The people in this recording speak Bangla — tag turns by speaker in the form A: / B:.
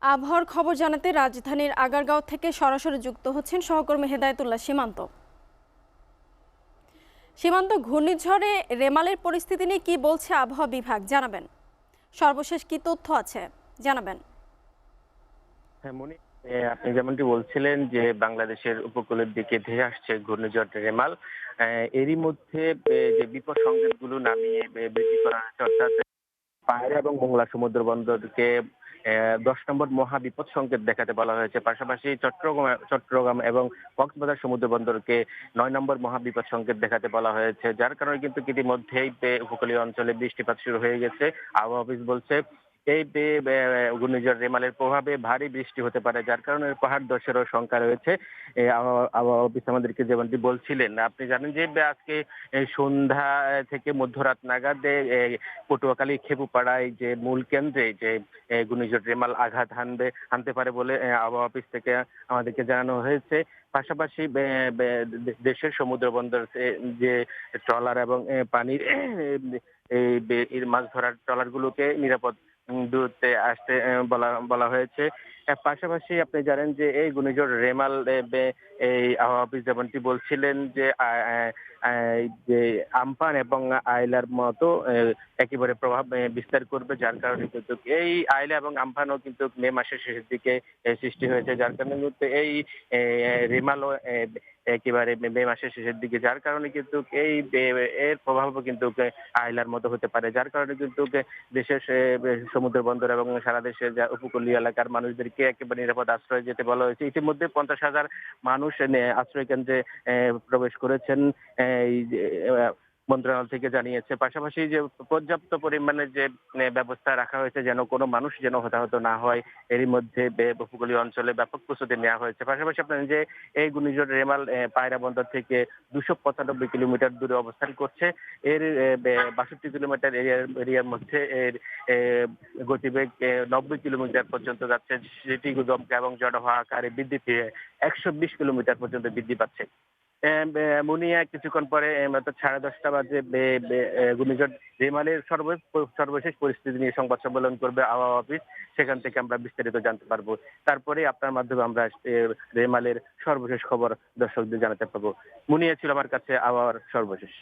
A: আবহাওয়ার খবর জানাতে রাজধানীর আগারগাঁও থেকে সরাসরি যুক্ত হচ্ছেন সহকর্মী হেদায়েতুল্লাহ সীমান্ত। সীমান্ত, ঘূর্ণিঝড়ে রেমালের পরিস্থিতি নিয়ে কি বলছে আবহাওয়া বিভাগ, জানাবেন। সর্বশেষ কি তথ্য আছে জানাবেন।
B: হ্যাঁ মনি, আপনি যেমনটি বলছিলেন যে বাংলাদেশের উপকূলের দিকে ধেয়ে আসছে ঘূর্ণিঝড় রেমাল। এরই মধ্যে যে বিপদ সংকেতগুলো নামিয়ে বৃদ্ধি করা হয়েছে, অর্থাৎ পায়রা এবং মোংলা সমুদ্র বন্দরকে 10 নম্বর মহা বিপদ সংকেত দেখাতে বলা হয়েছে। পাশাপাশি চট্টগ্রাম এবং কক্সবাজার সমুদ্র বন্দরকে 9 নম্বর মহা বিপদ সংকেত দেখাতে বলা হয়েছে, যার কারণে কিন্তু ইতিমধ্যেই উপকূলীয় অঞ্চলে বৃষ্টিপাত শুরু হয়ে গেছে। আবহাওয়া অফিস বলছে এই ঘূর্ণিঝড় রেমালের প্রভাবে ভারী বৃষ্টি হতে পারে, যার কারণে পাহাড় ধসেরও শঙ্কা রয়েছে। আবহাওয়া অফিস আমাদেরকে যেমনটি বলছিলেন, আপনি জানেন যে আজকে সন্ধ্যা থেকে মধ্যরাত নাগাদ পটুয়াখালী খেপুপাড়ায় যে মূল কেন্দ্রে যে ঘূর্ণিঝড় রেমাল আঘাত হানতে পারে বলে আবহাওয়া অফিস থেকে আমাদেরকে জানানো হয়েছে। পাশাপাশি দেশের সমুদ্র বন্দর যে ট্রলার এবং পানির এই মাছ ধরার ট্রলার গুলোকে নিরাপদ দূরত্বে আসতে বলা বলা হয়েছে। পাশাপাশি আপনি জানেন যে এই ঘূর্ণিঝড় রেমাল এই আবহাওয়া অফিস যেমনটি বলছিলেন যে যে আমপান এবং আইলার মতো একেবারে প্রভাব বিস্তার করবে, যার কারণে কিন্তু এই আইলা এবং আমপানও কিন্তু মে মাসের শেষের দিকে সৃষ্টি হয়েছে, যার কারণে কিন্তু এই রেমালও একেবারে মে মাসের শেষের দিকে, যার কারণে কিন্তু এর প্রভাবও কিন্তু আইলার মতো হতে পারে, যার কারণে কিন্তু দেশের সমুদ্র বন্দর এবং সারা দেশের যা উপকূলীয় এলাকার মানুষদেরকে একেবারে নিরাপদ আশ্রয়ে যেতে বলা হয়েছে। ইতিমধ্যে 50,000 মানুষ আশ্রয় কেন্দ্রে প্রবেশ করেছেন, এই যে, মন্ত্রণালয় থেকে জানিয়েছে। পাশাপাশি যে পর্যাপ্ত পরিমাণে যে ব্যবস্থা রাখা হয়েছে যেন কোনো মানুষ যেন হতাহত না হয়, এরই মধ্যে উপকূলীয় অঞ্চলে ব্যাপক প্রস্তুতি নেওয়া হয়েছে। পাশাপাশি আপনার যে এই ঘূর্ণিঝড় রেমাল পায়রা বন্দর থেকে 295 কিলোমিটার দূরে অবস্থান করছে। এর 62 কিলোমিটার এরিয়ার মধ্যে এর গতিবেগ 90 কিলোমিটার পর্যন্ত যাচ্ছে, যেটি দমকা এবং ঝড়ো আকারে বৃদ্ধি পেয়ে 120 কিলোমিটার পর্যন্ত বৃদ্ধি পাচ্ছে। মুনিয়া কিছুক্ষণ পরে অর্থাৎ 10:30 বাজে ঘূর্ণিঝড় রেমালের সর্বশেষ পরিস্থিতি নিয়ে সংবাদ সম্মেলন করবে আবহাওয়া অফিস। সেখান থেকে আমরা বিস্তারিত জানতে পারবো। তারপরে আপনার মাধ্যমে আমরা রেমালের সর্বশেষ খবর দর্শকদের জানাতে পারবো। মুনিয়া ছিল আমার কাছে আবহাওয়ার সর্বশেষ।